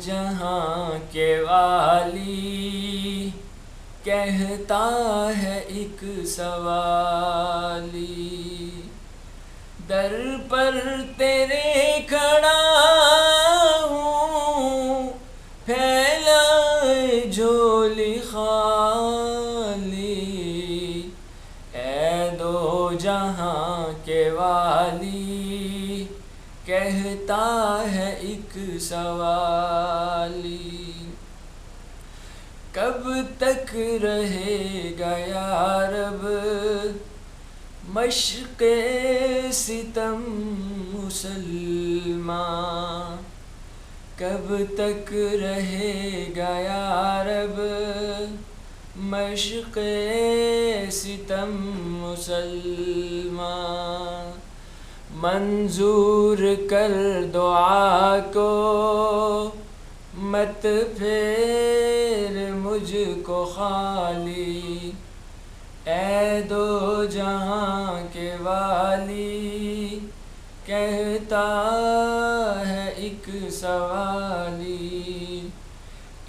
جہاں کے والی کہتا ہے ایک سوالی، در پر تیرے کھڑا ہوں پھیلائے جھولی خالی، اے دو جہاں کے والی کہتا ہے ایک سوالی، کب تک رہے گا یا رب مشق ستم مسلمان، کب تک رہے گا یا رب مشق ستم مسلمان، منظور کر دعا کو مت پھیر مجھ کو خالی، اے دو جہاں کے والی کہتا ہے ایک سوالی،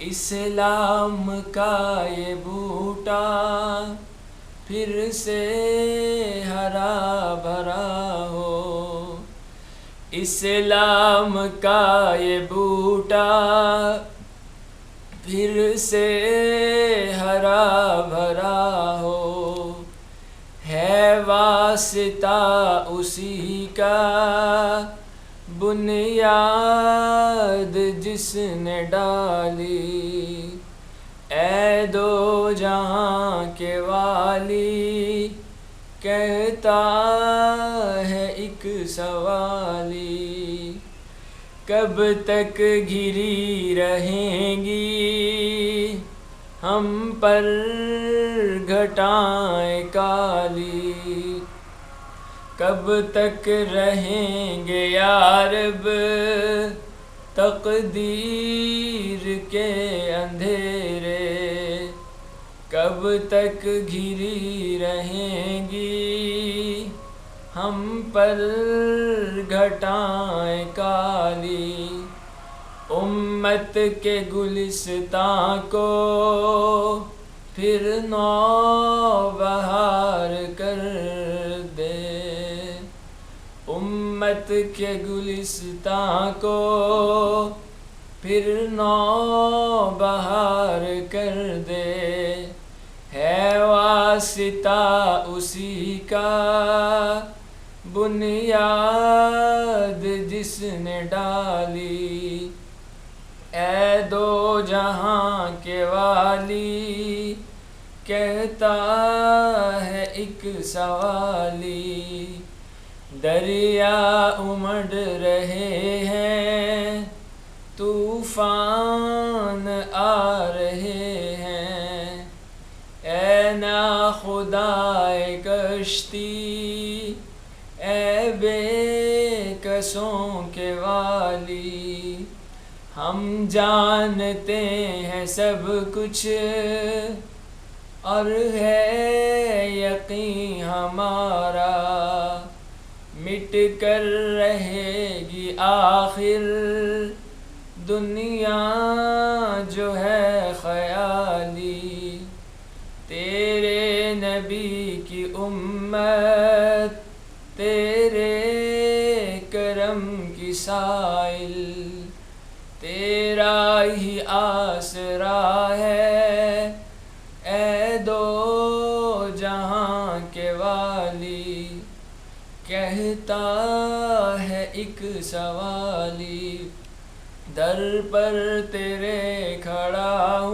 اسلام کا یہ بوٹا پھر سے ہرا بھرا ہو، اسلام کا یہ بوٹا پھر سے ہرا بھرا ہو، ہے واسطہ اسی کا بنیاد جس نے ڈالی، اے دو جہاں کے والی کہتا ہے ایک سوالی، کب تک گھری رہیں گی ہم پر گھٹائیں کالی، کب تک رہیں گے یا رب تقدیر کے اندھیرے، کب تک گھری رہیں گی ہم پر گھٹائیں کالی، امت کے گلستاں کو پھر نو بہار کر دے، امت کے گلستاں کو پھر نو بہار کر دے، ہے واسطہ اسی کا بنیاد جس نے ڈالی، اے دو جہاں کے والی کہتا ہے ایک سوالی، دریا امڑ رہے ہیں طوفان آ رہے ہیں، اے ناخدائے کشتی اے بے کسوں کے والی، ہم جانتے ہیں سب کچھ اور ہے یقین ہمارا، مٹ کر رہے گی آخر دنیا جو ہے خیالی، تیرے نبی کی امت تیرے کرم کی سائل، تیرا ہی آسرا ہے اے دو جہاں کے والی، کہتا ہے ایک سوالی، در پر تیرے کھڑا ہوں